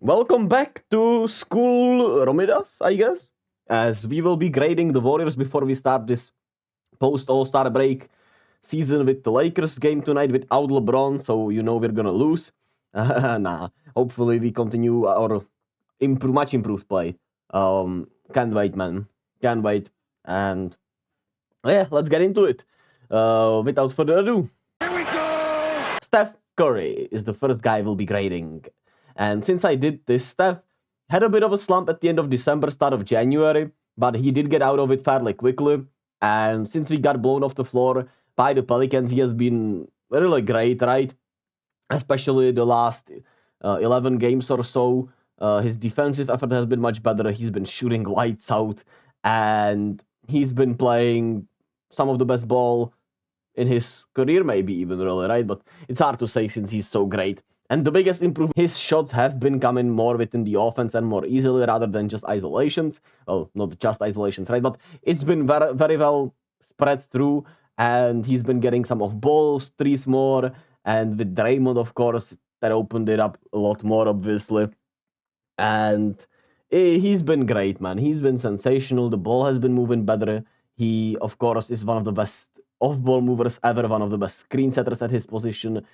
Welcome back to School Romidas, I guess, as we will be grading the Warriors before we start this post-All-Star break season with the Lakers game tonight without LeBron, so you know we're gonna lose. Hopefully we continue our much improved play. Can't wait, man. Can't wait. And yeah, let's get into it. Without further ado. Here we go! Steph Curry is the first guy we'll be grading. And since I did this, Steph had a bit of a slump at the end of December, start of January, but he did get out of it fairly quickly. And since we got blown off the floor by the Pelicans, he has been really great, right? Especially the last 11 games or so. His defensive effort has been much better. He's been shooting lights out, and he's been playing some of the best ball in his career, maybe even, really, right? But it's hard to say since he's so great. And the biggest improvement, his shots have been coming more within the offense and more easily rather than just isolations. Well, not just isolations, right? But it's been very, very well spread through, and he's been getting some off balls, threes more. And with Draymond, of course, that opened it up a lot more, obviously. And he's been great, man. He's been sensational. The ball has been moving better. He, of course, is one of the best off-ball movers ever, one of the best screen setters at his position,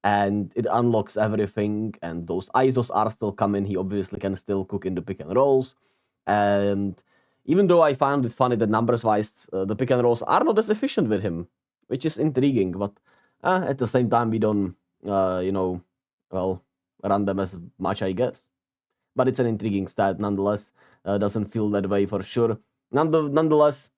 and it unlocks everything, and those ISOs are still coming. He obviously can still cook in the pick and rolls, and even though I found it funny that numbers-wise, the pick and rolls are not as efficient with him, which is intriguing, but at the same time, we don't, run them as much, I guess. But it's an intriguing stat, nonetheless. Doesn't feel that way for sure. Nonetheless,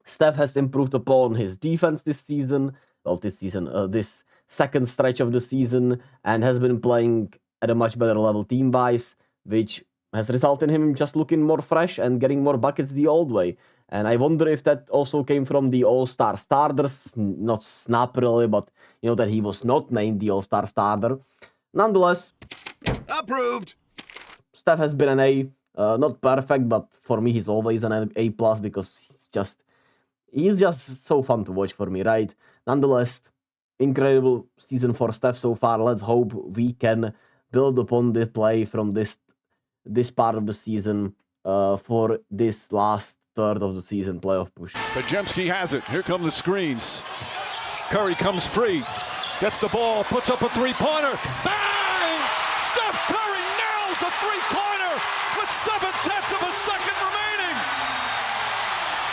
Steph has improved upon his defense this season. Well, this second stretch of the season, and has been playing at a much better level team-wise, which has resulted in him just looking more fresh and getting more buckets the old way. And I wonder if that also came from the All-Star starters, not snap really, but that he was not named the All-Star starter. Nonetheless, Approved! Steph has been an A, not perfect, but for me he's always an A+ because he's just so fun to watch for me, right? Nonetheless, incredible season for Steph so far. Let's hope we can build upon the play from this part of the season for this last third of the season playoff push. Pajemski has it. Here come the screens. Curry comes free. Gets the ball, puts up a three-pointer. Bang! Steph Curry nails the three-pointer with 7/10 of a second remaining.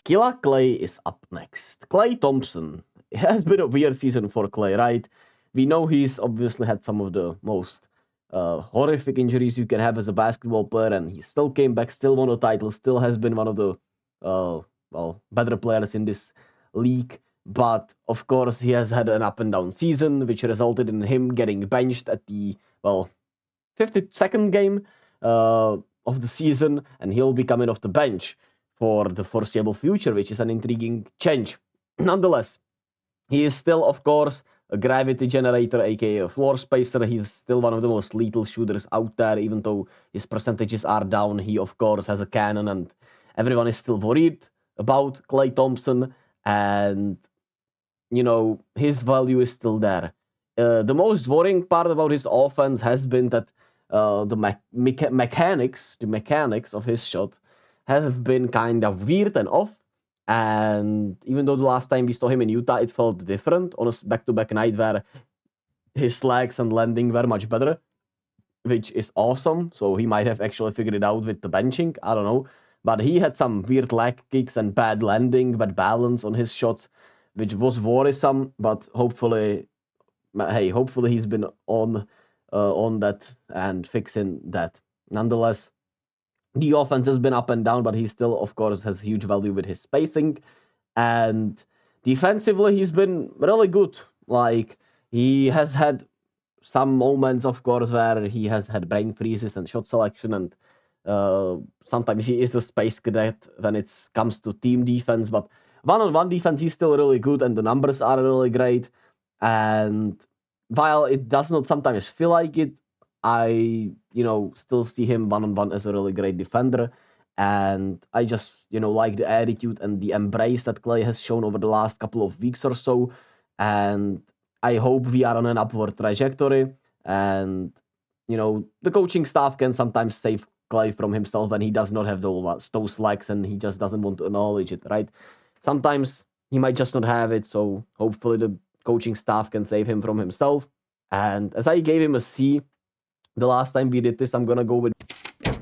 Killa Klay is up next. Klay Thompson. It has been a weird season for Klay, right? We know he's obviously had some of the most horrific injuries you can have as a basketball player, and he still came back, still won a title, still has been one of the better players in this league. But of course, he has had an up and down season, which resulted in him getting benched at the 52nd game of the season, and he'll be coming off the bench for the foreseeable future, which is an intriguing change. Nonetheless, he is still, of course, a gravity generator, aka a floor spacer. He's still one of the most lethal shooters out there, even though his percentages are down. He, of course, has a cannon, and everyone is still worried about Klay Thompson, and his value is still there. The most worrying part about his offense has been that the mechanics of his shot have been kind of weird and off. And even though the last time we saw him in Utah, it felt different on a back-to-back night where his legs and landing were much better, which is awesome. So he might have actually figured it out with the benching. I don't know. But he had some weird leg kicks and bad landing, bad balance on his shots, which was worrisome. But hopefully he's been on that and fixing that. Nonetheless, the offense has been up and down, but he still, of course, has huge value with his spacing. And defensively, he's been really good. Like, he has had some moments, of course, where he has had brain freezes and shot selection, and sometimes he is a space cadet when it comes to team defense. But one-on-one defense, he's still really good, and the numbers are really great. And while it does not sometimes feel like it, I, still see him one-on-one as a really great defender. And I just, like the attitude and the embrace that Klay has shown over the last couple of weeks or so. And I hope we are on an upward trajectory. And the coaching staff can sometimes save Klay from himself when he does not have those legs and he just doesn't want to acknowledge it, right? Sometimes he might just not have it, so hopefully the coaching staff can save him from himself. And as I gave him a C the last time we did this, I'm gonna go with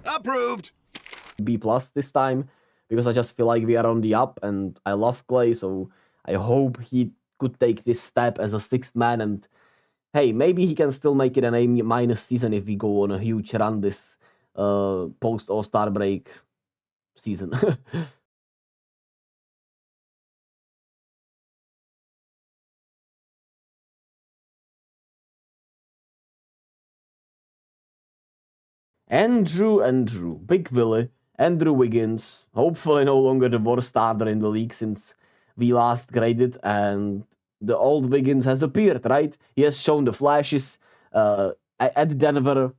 Approved. B plus this time because I just feel like we are on the up and I love Klay, so I hope he could take this step as a sixth man and hey, maybe he can still make it an A minus season if we go on a huge run this post All-Star break season. Andrew, Big Willie, Andrew Wiggins, hopefully no longer the worst starter in the league since we last graded, and the old Wiggins has appeared, right? He has shown the flashes at Denver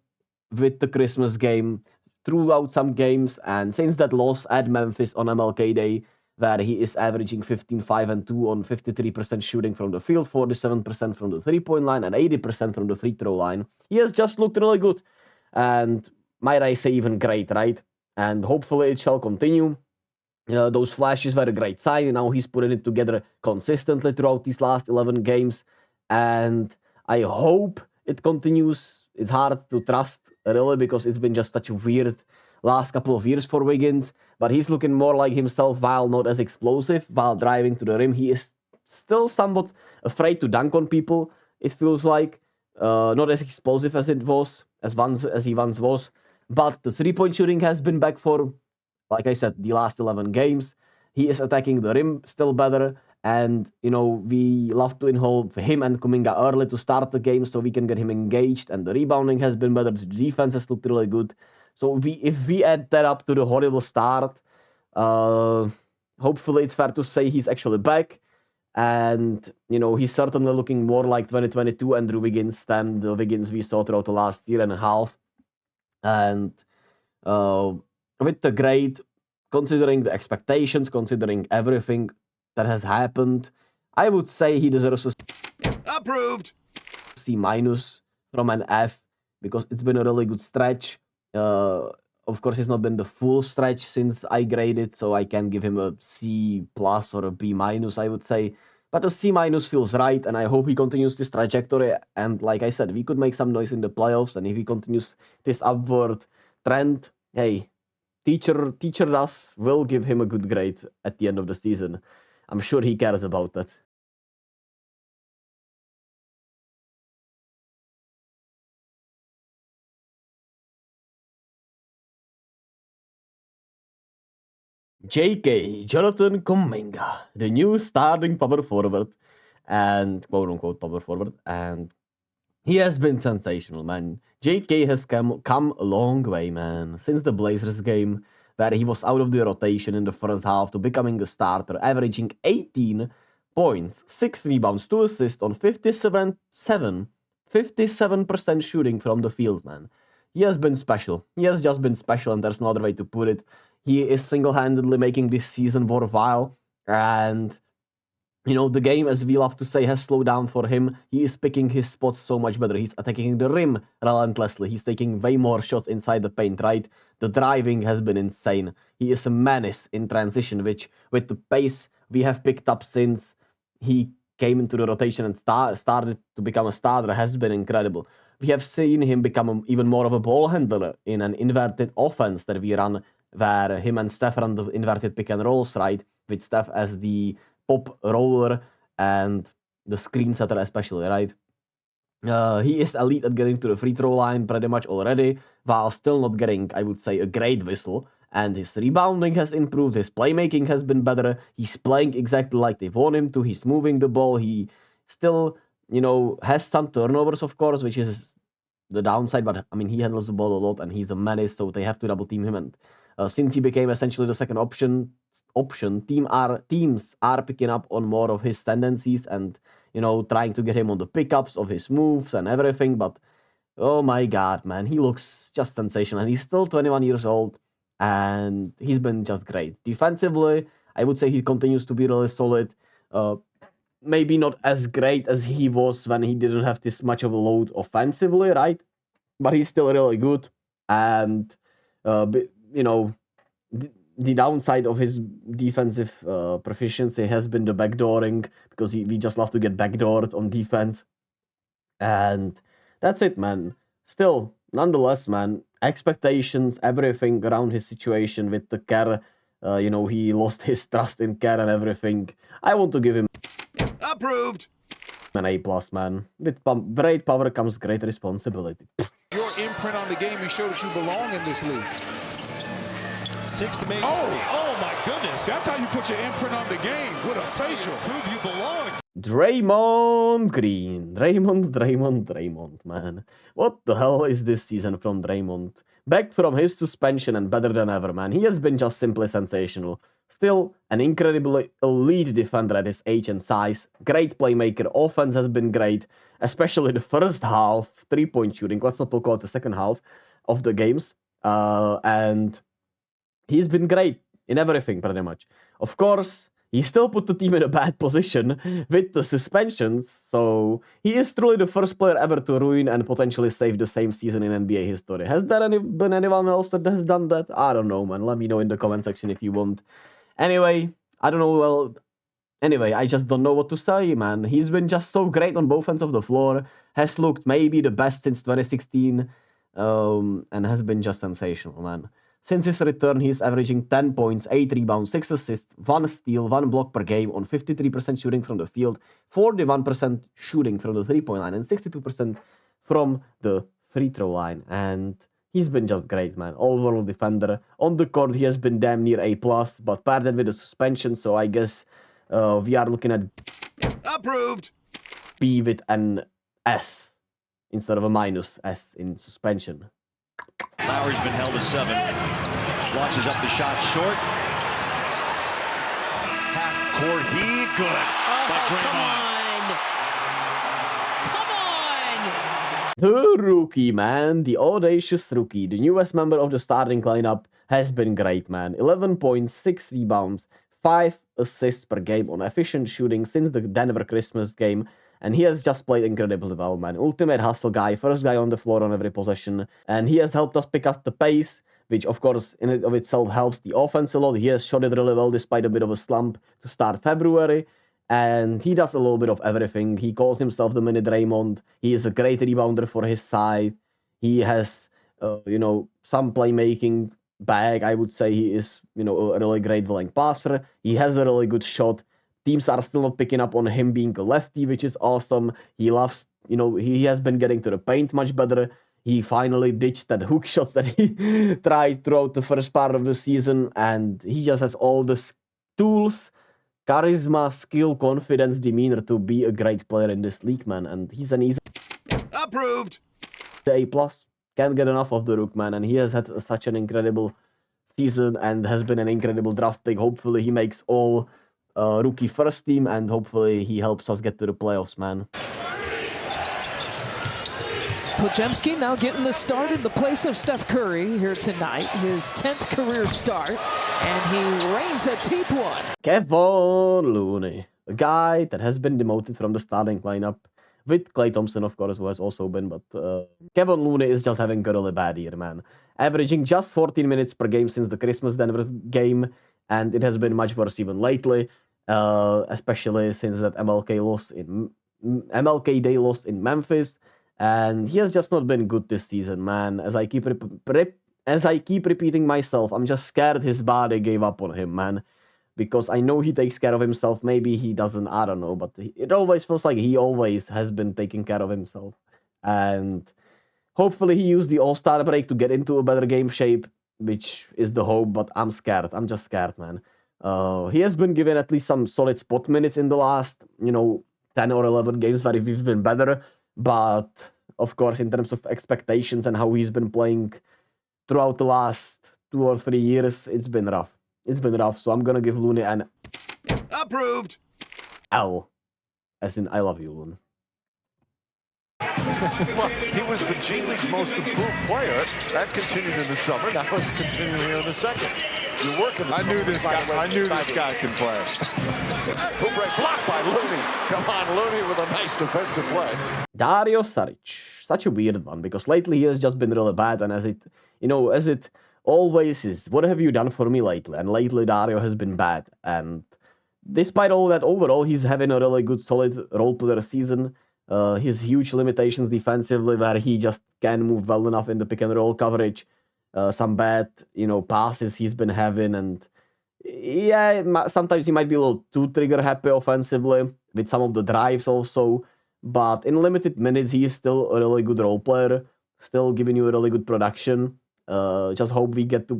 with the Christmas game, throughout some games, and since that loss at Memphis on MLK Day, where he is averaging 15, 5, and 2 on 53% shooting from the field, 47% from the three-point line, and 80% from the free throw line, he has just looked really good. And might I say even great, right? And hopefully it shall continue. Those flashes were a great sign. Now he's putting it together consistently throughout these last 11 games. And I hope it continues. It's hard to trust, really, because it's been just such a weird last couple of years for Wiggins. But he's looking more like himself while not as explosive. While driving to the rim, he is still somewhat afraid to dunk on people, it feels like. Not as explosive as he once was. But the three-point shooting has been back for, like I said, the last 11 games. He is attacking the rim still better. And, we love to involve him and Kuminga early to start the game so we can get him engaged. And the rebounding has been better. The defense has looked really good. So if we add that up to the horrible start, hopefully it's fair to say he's actually back. And, he's certainly looking more like 2022 Andrew Wiggins than the Wiggins we saw throughout the last year and a half. And with the grade, considering the expectations, considering everything that has happened, I would say he deserves a Approved. C minus from an F because it's been a really good stretch. Of course, it's not been the full stretch since I graded, so I can give him a C plus or a B minus, I would say. But a C minus feels right, and I hope he continues this trajectory. And like I said, we could make some noise in the playoffs, and if he continues this upward trend, hey, teacher us will give him a good grade at the end of the season. I'm sure he cares about that. JK, Jonathan Kuminga, the new starting power forward and quote-unquote power forward, and he has been sensational, man. JK has come a long way, man, since the Blazers game, where he was out of the rotation in the first half to becoming a starter, averaging 18 points, 6 rebounds, 2 assists on 57% shooting from the field, man. He has been special. He has just been special, and there's no other way to put it. He is single-handedly making this season worthwhile, and the game, as we love to say, has slowed down for him. He is picking his spots so much better. He's attacking the rim relentlessly. He's taking way more shots inside the paint, right? The driving has been insane. He is a menace in transition, which, with the pace we have picked up since he came into the rotation and started to become a starter, has been incredible. We have seen him become even more of a ball handler in an inverted offense that we run, where him and Steph run the inverted pick and rolls, right? With Steph as the pop roller and the screen setter especially, right? He is elite at getting to the free throw line pretty much already, while still not getting, I would say, a great whistle. And his rebounding has improved, his playmaking has been better. He's playing exactly like they want him to. He's moving the ball. He still, has some turnovers, of course, which is the downside. But I mean, he handles the ball a lot, and he's a menace, so they have to double team him. And since he became essentially the second option, teams are picking up on more of his tendencies and trying to get him on the pickups of his moves and everything. But oh my god, man, he looks just sensational, and he's still 21 years old, and he's been just great defensively. I would say he continues to be really solid. Maybe not as great as he was when he didn't have this much of a load offensively, right? but he's still really good. And, you know, the downside of his defensive proficiency has been the backdooring, because we just love to get backdoored on defense. And that's it, man. Still, nonetheless, man, expectations, everything around his situation with the Kerr, you know, he lost his trust in Kerr and everything. I want to give him Approved. an A+, man. With great power comes great responsibility. Your imprint on the game, you show that you belong in this league. 6 to make. Oh my goodness. That's how you put your imprint on the game, with a facial. Prove you belong. Draymond Green. Draymond, man. What the hell is this season from Draymond? Back from his suspension and better than ever, man. He has been just simply sensational. Still, an incredibly elite defender at his age and size. Great playmaker. Offense has been great, especially the first half. 3-point shooting. Let's not talk about the second half of the games. And he's been great in everything, pretty much. Of course, he still put the team in a bad position with the suspensions, so he is truly the first player ever to ruin and potentially save the same season in NBA history. Has there been anyone else that has done that? I don't know, man. Let me know in the comment section if you want. Anyway, I don't know, I just don't know what to say, man. He's been just so great on both ends of the floor, has looked maybe the best since 2016, and has been just sensational, man. Since his return, he's averaging 10 points, 8 rebounds, 6 assists, 1 steal, 1 block per game on 53% shooting from the field, 41% shooting from the 3-point line, and 62% from the free throw line. And he's been just great, man. Overall defender. On the court, he has been damn near A+, but paired with the suspension, so I guess we are looking at Approved. B with an S instead of a minus S in suspension. Lowry's been held to 7. Launches up the shot short. Half court heave. Good. By Draymond. Come on! The rookie, man. The audacious rookie. The newest member of the starting lineup has been great, man. 11 points, 6 rebounds, 5 assists per game on efficient shooting since the Denver Christmas game. And he has just played incredibly well, man. Ultimate hustle guy, first guy on the floor on every possession. And he has helped us pick up the pace, which, of course, in and of itself helps the offense a lot. He has shot it really well despite a bit of a slump to start February. And he does a little bit of everything. He calls himself the mini Draymond. He is a great rebounder for his side. He has, you know, some playmaking bag. I would say he is, you know, a really great willing passer. He has a really good shot. Teams are still not picking up on him being a lefty, which is awesome. He loves, you know, he has been getting to the paint much better. He finally ditched that hook shot that he tried throughout the first part of the season. And he just has all the tools, charisma, skill, confidence, demeanor to be a great player in this league, man. And he's an easy Approved. A+. Can't get enough of the Rook, man. And he has had such an incredible season and has been an incredible draft pick. Hopefully he makes all rookie first team, and hopefully he helps us get to the playoffs, man. Podziemski now getting the start in the place of Steph Curry here tonight. His 10th career start, and he reigns a deep one. Kevon Looney, a guy that has been demoted from the starting lineup, with Klay Thompson, of course, who has also been, but Kevon Looney is just having a really bad year, man. Averaging just 14 minutes per game since the Christmas Denver game, and it has been much worse even lately. Especially since that MLK Day lost in Memphis, and he has just not been good this season, man. As I keep repeating myself, I'm just scared his body gave up on him, man, because I know he takes care of himself. Maybe he doesn't, I don't know, but it always feels like he always has been taking care of himself. And hopefully he used the All-Star break to get into a better game shape, which is the hope, but I'm scared. I'm just scared, man. He has been given at least some solid spot minutes in the last, 10 or 11 games where we've been better. But, of course, in terms of expectations and how he's been playing throughout the last 2 or 3 years, it's been rough. It's been rough, so I'm going to give Looney an Approved. L. As in, I love you, Loon. Well, he was the G League's most improved player. That continued in the summer. Now it's continuing here in the second. You're working. I knew this guy can play. Blocked by Looney. Come on, Looney with a nice defensive play. Dario Saric, such a weird one because lately he has just been really bad, and as it always is, what have you done for me lately? And lately Dario has been bad, and despite all that, overall he's having a really good, solid role player season. His huge limitations defensively, where he just can move well enough in the pick and roll coverage. Some bad, passes he's been having, and yeah, sometimes he might be a little too trigger happy offensively with some of the drives also. But in limited minutes, he is still a really good role player, still giving you a really good production. Just hope we get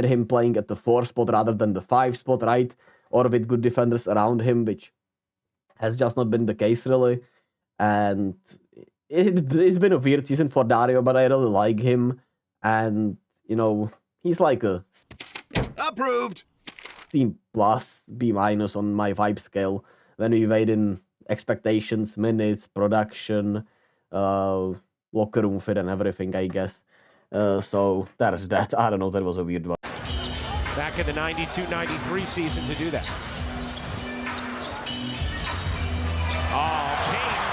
him playing at the 4 spot rather than the 5 spot, right? Or with good defenders around him, which has just not been the case really. And it's been a weird season for Dario, but I really like him. And, he's like a Approved. C+, B- on my vibe scale when we weighed in expectations, minutes, production, locker room fit and everything, I guess. So there's that. I don't know, that was a weird one. Back in the 92-93 season to do that. Oh, Payne,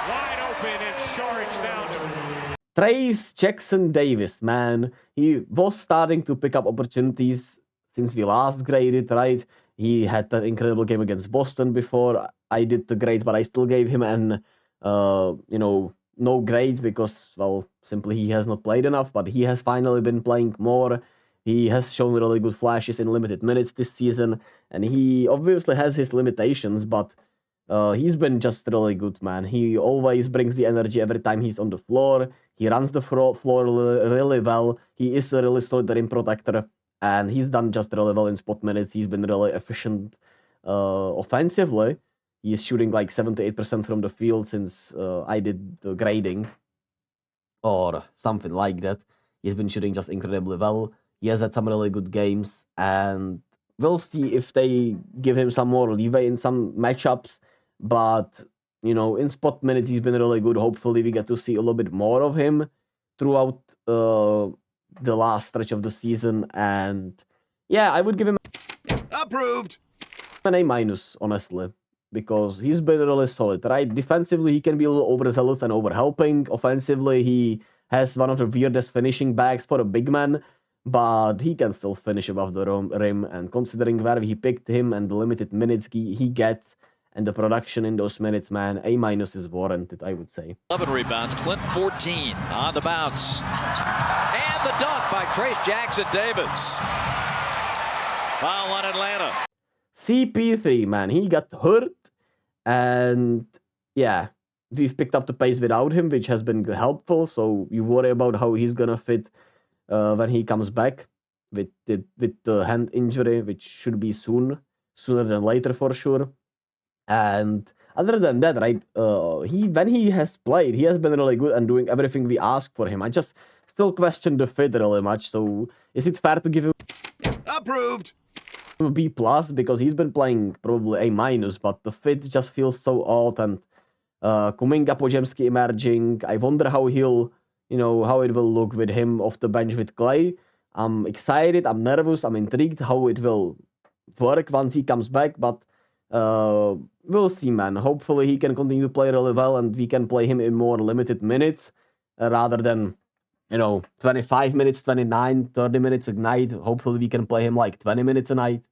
wide open, and Saric found him. Trayce Jackson Davis, man. He was starting to pick up opportunities since we last graded, right? He had that incredible game against Boston before I did the grades, but I still gave him an, no grade because, well, simply he has not played enough, but he has finally been playing more. He has shown really good flashes in limited minutes this season, and he obviously has his limitations, but he's been just really good, man. He always brings the energy every time he's on the floor. He runs the floor really well. He is a really solid rim protector, and he's done just really well in spot minutes. He's been really efficient offensively. He's shooting like 78% from the field since I did the grading, or something like that. He's been shooting just incredibly well. He has had some really good games, and we'll see if they give him some more leeway in some matchups. But, in spot minutes, he's been really good. Hopefully, we get to see a little bit more of him throughout the last stretch of the season. And, yeah, I would give him Approved. an A-, honestly, because he's been really solid, right? Defensively, he can be a little overzealous and overhelping. Offensively, he has one of the weirdest finishing bags for a big man, but he can still finish above the rim. And considering where he picked him and the limited minutes he gets, and the production in those minutes, man, A- is warranted, I would say. 11 rebounds, Clint 14 on the bounce. And the dunk by Trayce Jackson Davis. Foul on Atlanta. CP3, man, he got hurt, and yeah, we've picked up the pace without him, which has been helpful, so you worry about how he's gonna fit when he comes back with the hand injury, which should be sooner than later for sure. And other than that, right, when he has played, he has been really good and doing everything we ask for him. I just still question the fit really much. So is it fair to give him Approved. a B+, because he's been playing probably A-, but the fit just feels so odd. And Kuminga Podziemski emerging, I wonder how he'll, how it will look with him off the bench with Klay. I'm excited, I'm nervous, I'm intrigued how it will work once he comes back, but we'll see, man. Hopefully he can continue to play really well and we can play him in more limited minutes rather than, 25 minutes, 29, 30 minutes a night. Hopefully we can play him like 20 minutes a night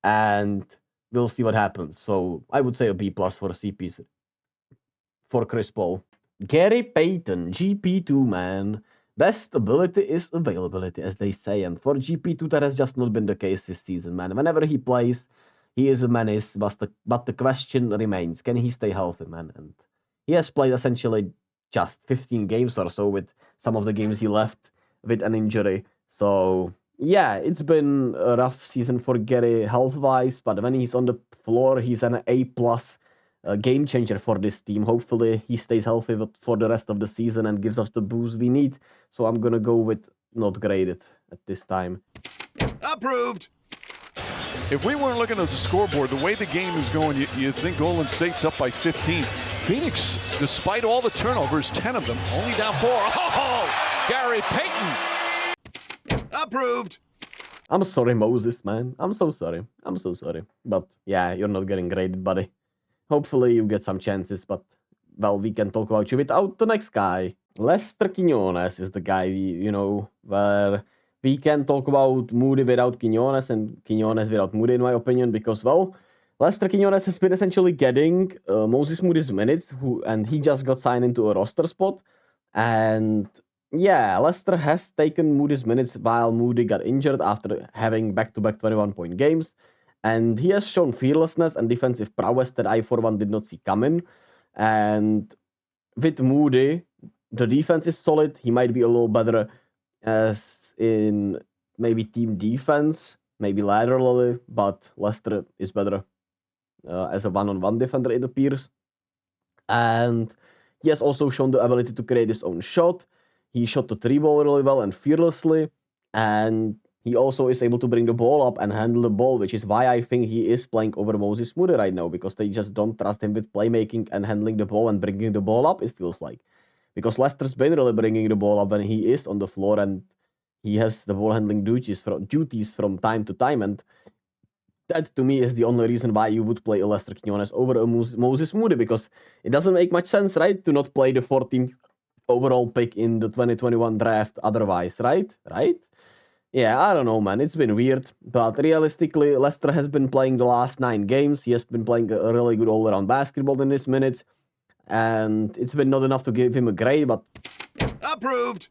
and we'll see what happens. So I would say a B+ for CP for Chris Paul. Gary Payton, GP2, man. Best ability is availability, as they say. And for GP2, that has just not been the case this season, man. Whenever he plays, he is a menace, but the question remains, can he stay healthy, man? And he has played essentially just 15 games or so, with some of the games he left with an injury. So, yeah, it's been a rough season for Gary health-wise, but when he's on the floor, he's an A+ game changer for this team. Hopefully, he stays healthy for the rest of the season and gives us the boost we need. So I'm going to go with not graded at this time. Approved. If we weren't looking at the scoreboard, the way the game is going, you think Golden State's up by 15. Phoenix, despite all the turnovers, 10 of them, only down 4. Oh, Gary Payton. Approved. I'm sorry, Moses, man. I'm so sorry. I'm so sorry. But yeah, you're not getting graded, buddy. Hopefully you get some chances, but well, we can talk about you without the next guy. Lester Quinones is the guy, where we can talk about Moody without Quinones and Quinones without Moody, in my opinion, because, well, Lester Quinones has been essentially getting Moses Moody's minutes, and he just got signed into a roster spot. And yeah, Lester has taken Moody's minutes while Moody got injured after having back-to-back 21-point games. And he has shown fearlessness and defensive prowess that I, for one, did not see coming. And with Moody, the defense is solid. He might be a little better as in maybe team defense, maybe laterally, but Lester is better as a one-on-one defender, it appears. And he has also shown the ability to create his own shot. He shot the three ball really well and fearlessly. And he also is able to bring the ball up and handle the ball, which is why I think he is playing over Moses Moody right now, because they just don't trust him with playmaking and handling the ball and bringing the ball up, it feels like. Because Lester's been really bringing the ball up when he is on the floor, and he has the ball handling duties from time to time. And that, to me, is the only reason why you would play a Lester Quinones over a Moses Moody, because it doesn't make much sense, right, to not play the 14th overall pick in the 2021 draft otherwise, right? Yeah, I don't know, man. It's been weird. But realistically, Lester has been playing the last 9 games. He has been playing a really good all-around basketball in his minutes. And it's been not enough to give him a grade, but Approved.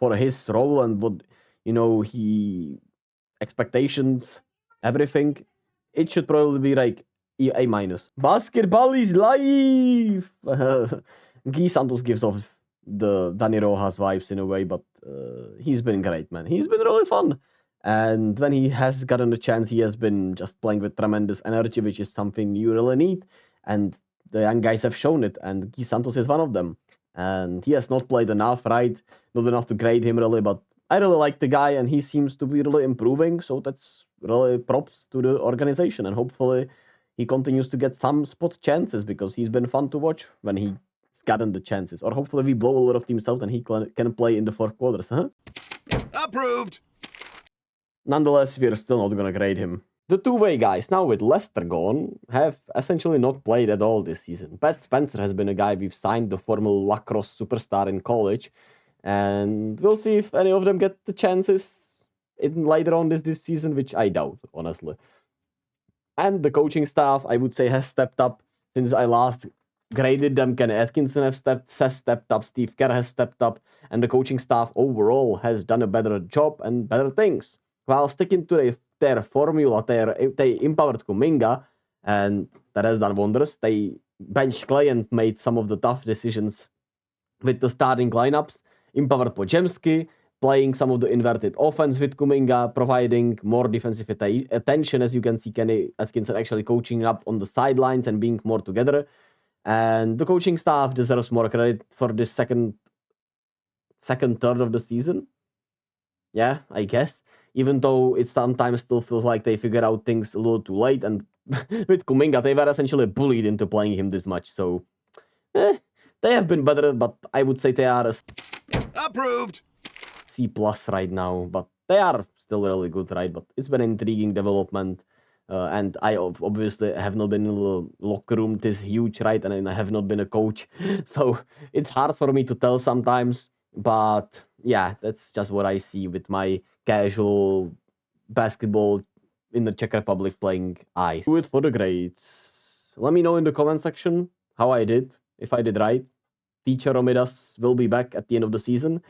for his role and what, expectations, everything, it should probably be like A minus. Basketball is life! Guy Santos gives off the Dani Rojas vibes in a way, but he's been great, man. He's been really fun. And when he has gotten the chance, he has been just playing with tremendous energy, which is something you really need. And the young guys have shown it, and Guy Santos is one of them. And he has not played enough, right? Not enough to grade him, really, but I really like the guy, and he seems to be really improving, so that's really props to the organization, and hopefully he continues to get some spot chances, because he's been fun to watch when he's gotten the chances. Or hopefully we blow a lot of teams out and he can play in the fourth quarters, huh? Approved. Nonetheless, we're still not gonna grade him. The two-way guys, now with Lester gone, have essentially not played at all this season. Pat Spencer has been a guy we've signed, the former lacrosse superstar in college, and we'll see if any of them get the chances later on this season, which I doubt, honestly. And the coaching staff, I would say, has stepped up since I last graded them. Kenny Atkinson has stepped up, Steve Kerr has stepped up, and the coaching staff overall has done a better job and better things. While sticking to their formula, they empowered Kuminga, and that has done wonders. They benched Klay and made some of the tough decisions with the starting lineups. Empowered Podziemski, playing some of the inverted offense with Kuminga, providing more defensive attention. As you can see, Kenny Atkinson actually coaching up on the sidelines and being more together. And the coaching staff deserves more credit for this second third of the season. Yeah, I guess. Even though it sometimes still feels like they figured out things a little too late. And with Kuminga, they were essentially bullied into playing him this much. So, they have been better, but I would say they are a Approved. C+ right now. But they are still really good, right? But it's been an intriguing development. And I obviously have not been in the locker room this huge, right? And I have not been a coach. So it's hard for me to tell sometimes. But yeah, that's just what I see with my casual basketball in the Czech Republic playing eyes. Do it for the grades. Let me know in the comment section how I did, if I did right. Teacher Romidas will be back at the end of the season.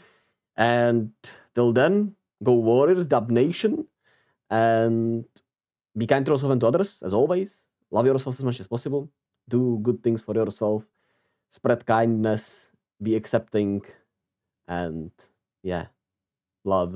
And till then, go Warriors, Dub Nation. And be kind to yourself and to others, as always. Love yourself as much as possible. Do good things for yourself. Spread kindness. Be accepting. And yeah, love.